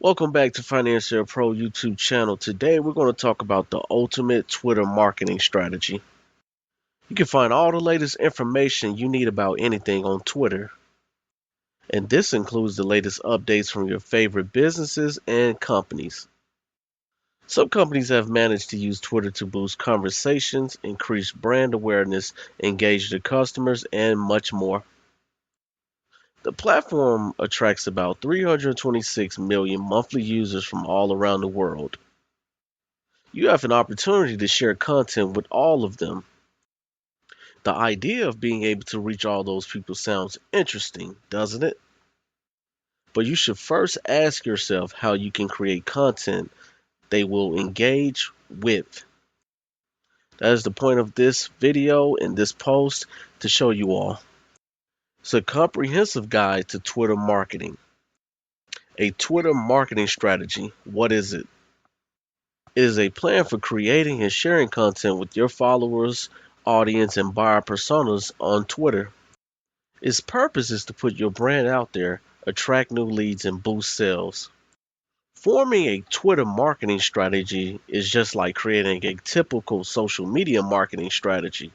Welcome back to Financial Pro YouTube channel. Today we're going to talk about the ultimate Twitter marketing strategy. You can find all the latest information you need about anything on Twitter, and this includes the latest updates from your favorite businesses and companies. Some companies have managed to use Twitter to boost conversations, increase brand awareness, engage their customers, and much more. The platform attracts about 326 million monthly users from all around the world. You have an opportunity to share content with all of them. The idea of being able to reach all those people sounds interesting, doesn't it? But you should first ask yourself how you can create content they will engage with. That is the point of this video and this post to show you all. It's a comprehensive guide to Twitter marketing. A Twitter marketing strategy. What is it? It is a plan for creating and sharing content with your followers, audience, and buyer personas on Twitter. Its purpose is to put your brand out there, attract new leads, and boost sales. Forming a Twitter marketing strategy is just like creating a typical social media marketing strategy.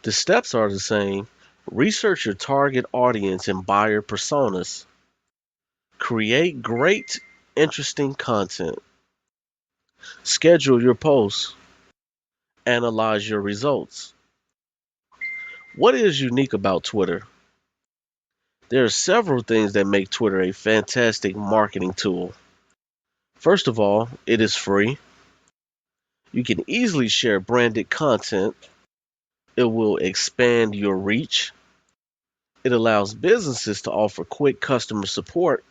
The steps are the same. Research your target audience and buyer personas. Create great, interesting content. Schedule your posts. Analyze your results. What is unique about Twitter? There are several things that make Twitter a fantastic marketing tool. First of all, it is free. You can easily share branded content. It will expand your reach. It allows businesses to offer quick customer support.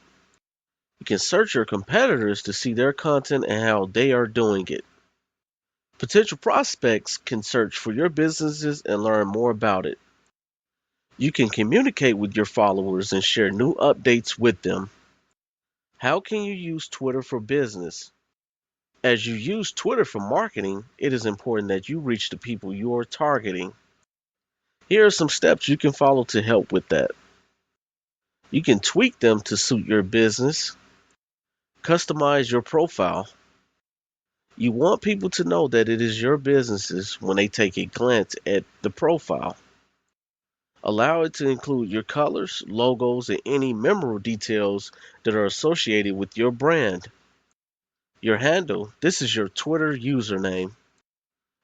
You can search your competitors to see their content and how they are doing it. Potential prospects can search for your businesses and learn more about it. You can communicate with your followers and share new updates with them. How can you use Twitter for business? As you use Twitter for marketing, it is important that you reach the people you are targeting. Here are some steps you can follow to help with that. You can tweak them to suit your business. Customize your profile. You want people to know that it is your businesses when they take a glance at the profile. Allow it to include your colors, logos, and any memorable details that are associated with your brand. Your handle, this is your Twitter username.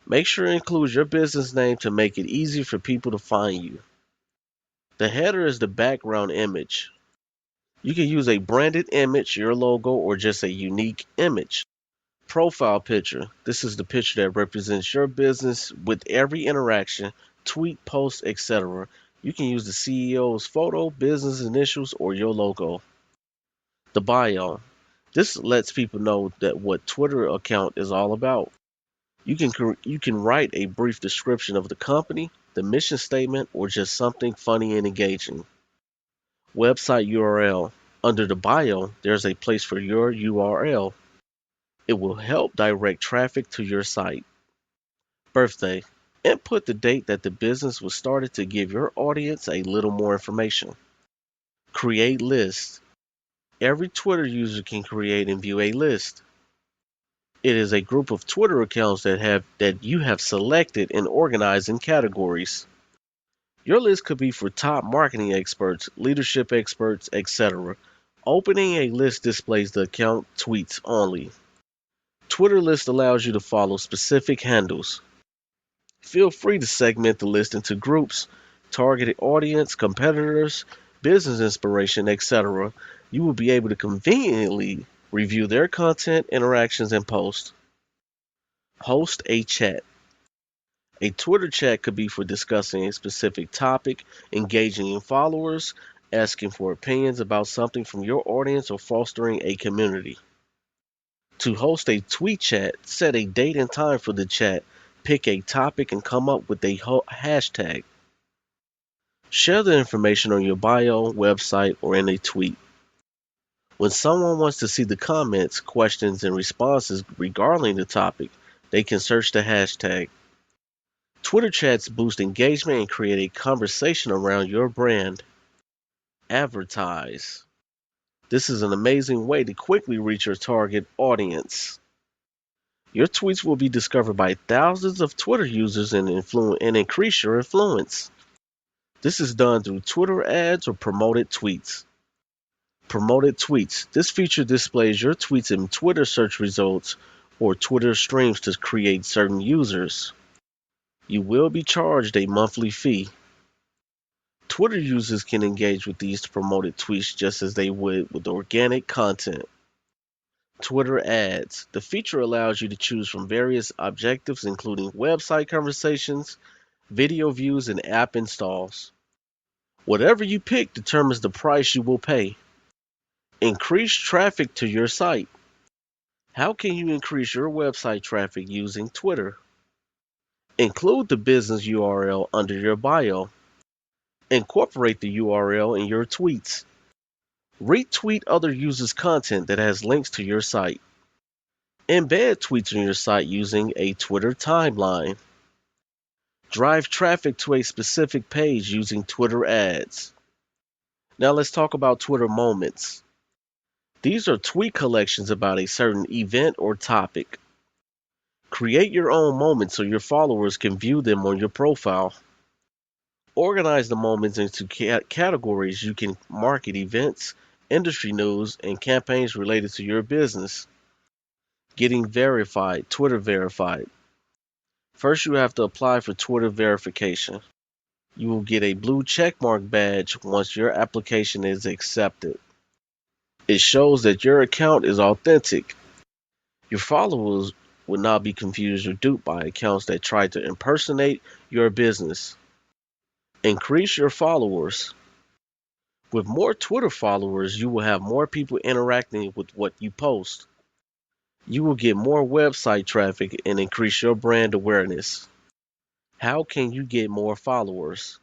Make sure it includes your business name to make it easy for people to find you. The header is the background image. You can use a branded image, your logo, or just a unique image. Profile picture. This is the picture that represents your business with every interaction, tweet, post, etc. You can use the CEO's photo, business initials, or your logo. The bio. This lets people know that what Twitter account is all about. You can write a brief description of the company, the mission statement, or just something funny and engaging. Website URL. Under the bio, there's a place for your URL. It will help direct traffic to your site. Birthday. Input the date that the business was started to give your audience a little more information. Create list. Every Twitter user can create and view a list. It is a group of Twitter accounts that you have selected and organized in categories. Your list could be for top marketing experts, leadership experts, etc. Opening a list displays the account tweets only. Twitter list allows you to follow specific handles. Feel free to segment the list into groups, targeted audience, competitors, business inspiration, etc. You will be able to conveniently review their content, interactions, and posts. Host a chat. A Twitter chat could be for discussing a specific topic, engaging in followers, asking for opinions about something from your audience, or fostering a community. To host a tweet chat, set a date and time for the chat, pick a topic, and come up with a hashtag. Share the information on your bio, website, or in a tweet. When someone wants to see the comments, questions, and responses regarding the topic, they can search the hashtag. Twitter chats boost engagement and create a conversation around your brand. Advertise. This is an amazing way to quickly reach your target audience. Your tweets will be discovered by thousands of Twitter users and increase your influence. This is done through Twitter ads or promoted tweets. Promoted tweets. This feature displays your tweets in Twitter search results or Twitter streams to create certain users. You will be charged a monthly fee. Twitter users can engage with these promoted tweets just as they would with organic content. Twitter ads. The feature allows you to choose from various objectives, including website conversations, video views, and app installs. Whatever you pick determines the price you will pay. Increase traffic to your site. How can you increase your website traffic using Twitter? Include the business URL under your bio. Incorporate the URL in your tweets. Retweet other users' content that has links to your site. Embed tweets on your site using a Twitter timeline. Drive traffic to a specific page using Twitter ads. Now let's talk about Twitter moments. These are tweet collections about a certain event or topic. Create your own moments so your followers can view them on your profile. Organize the moments into categories you can market events, industry news, and campaigns related to your business. Getting verified, Twitter verified. First, you have to apply for Twitter verification. You will get a blue checkmark badge once your application is accepted. It shows that your account is authentic. Your followers will not be confused or duped by accounts that try to impersonate your business. Increase your followers. With more Twitter followers, you will have more people interacting with what you post. You will get more website traffic and increase your brand awareness. How can you get more followers?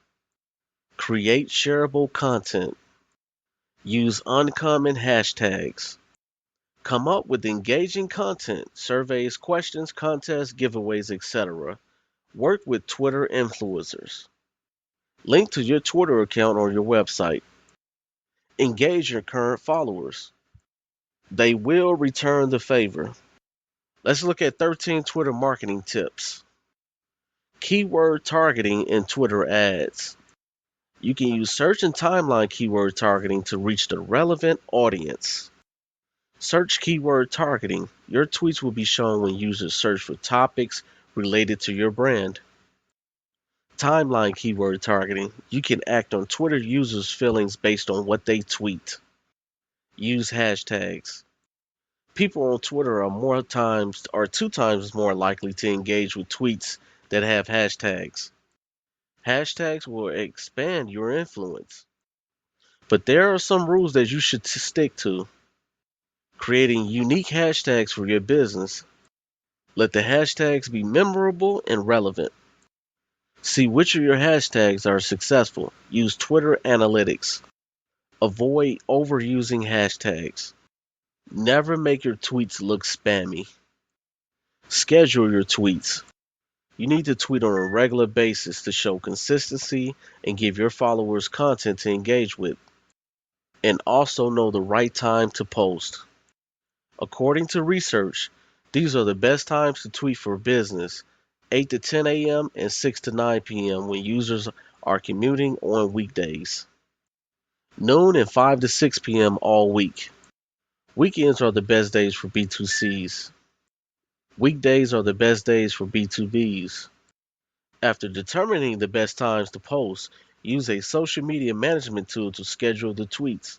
Create shareable content. Use uncommon hashtags. Come up with engaging content, surveys, questions, contests, giveaways, etc. Work with Twitter influencers. Link to your Twitter account on your website. Engage your current followers. They will return the favor. Let's look at 13 Twitter marketing tips. Keyword targeting in Twitter ads. You can use search and timeline keyword targeting to reach the relevant audience. Search keyword targeting. Your tweets will be shown when users search for topics related to your brand. Timeline keyword targeting. You can act on Twitter users' feelings based on what they tweet. Use hashtags. People on Twitter are 2 times more likely to engage with tweets that have hashtags. Hashtags will expand your influence. But there are some rules that you should stick to. Creating unique hashtags for your business. Let the hashtags be memorable and relevant. See which of your hashtags are successful. Use Twitter analytics. Avoid overusing hashtags. Never make your tweets look spammy. Schedule your tweets. You need to tweet on a regular basis to show consistency and give your followers content to engage with. And also know the right time to post. According to research, these are the best times to tweet for business: 8 to 10 a.m. and 6 to 9 p.m. when users are commuting on weekdays. Noon and 5 to 6 p.m. all week. Weekends are the best days for B2Cs. Weekdays are the best days for B2Bs. After determining the best times to post, use a social media management tool to schedule the tweets.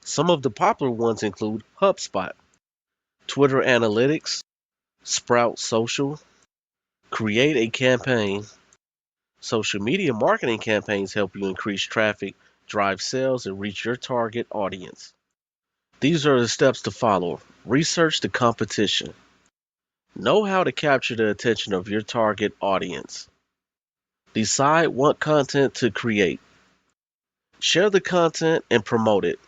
Some of the popular ones include HubSpot, Twitter Analytics, Sprout Social. Create a campaign. Social media marketing campaigns help you increase traffic, drive sales, and reach your target audience. These are the steps to follow. Research the competition. Know how to capture the attention of your target audience. Decide what content to create. Share the content and promote it.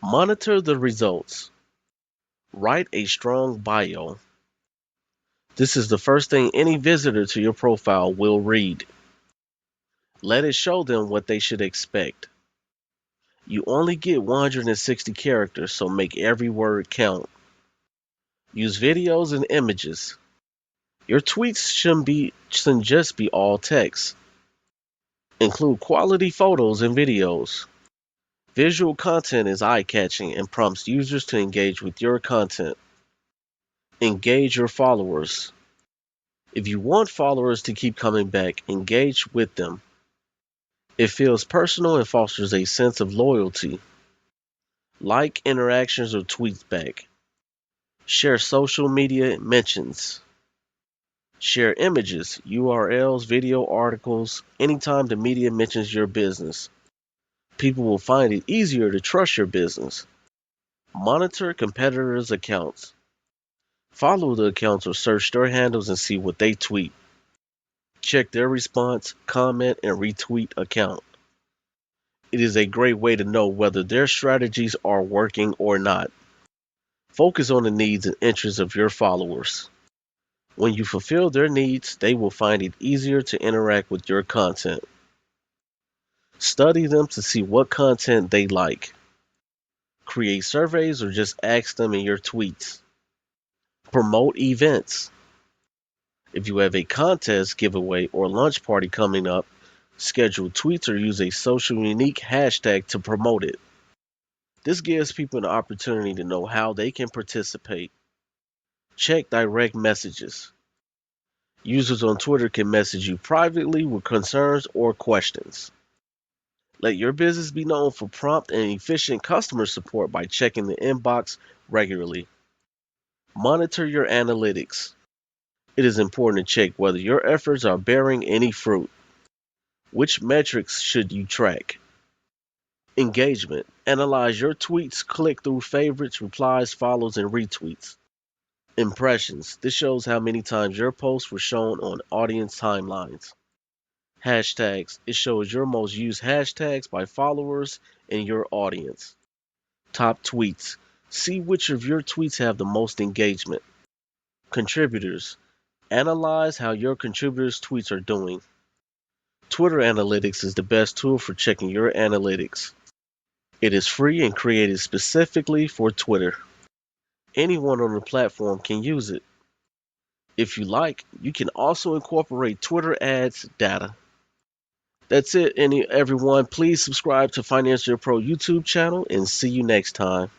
Monitor the results. Write a strong bio. This is the first thing any visitor to your profile will read. Let it show them what they should expect. You only get 160 characters, so make every word count. Use videos and images. Your tweets shouldn't just be all text. Include quality photos and videos. Visual content is eye-catching and prompts users to engage with your content. Engage your followers. If you want followers to keep coming back, engage with them. It feels personal and fosters a sense of loyalty. Like interactions or tweets back. Share social media mentions. Share images, URLs, video articles, anytime the media mentions your business. People will find it easier to trust your business. Monitor competitors' accounts. Follow the accounts or search their handles and see what they tweet. Check their response, comment, and retweet account. It is a great way to know whether their strategies are working or not. Focus on the needs and interests of your followers. When you fulfill their needs, they will find it easier to interact with your content. Study them to see what content they like. Create surveys or just ask them in your tweets. Promote events. If you have a contest, giveaway, or lunch party coming up, schedule tweets or use a social unique hashtag to promote it. This gives people an opportunity to know how they can participate. Check direct messages. Users on Twitter can message you privately with concerns or questions. Let your business be known for prompt and efficient customer support by checking the inbox regularly. Monitor your analytics. It is important to check whether your efforts are bearing any fruit. Which metrics should you track? Engagement. Analyze your tweets, click through favorites, replies, follows, and retweets. Impressions. This shows how many times your posts were shown on audience timelines. Hashtags. It shows your most used hashtags by followers in your audience. Top tweets. See which of your tweets have the most engagement. Contributors. Analyze how your contributors' tweets are doing. Twitter Analytics is the best tool for checking your analytics. It is free and created specifically for Twitter. Anyone on the platform can use it. If you like, you can also incorporate Twitter ads data. That's it, everyone. Please subscribe to Financial Pro YouTube channel and see you next time.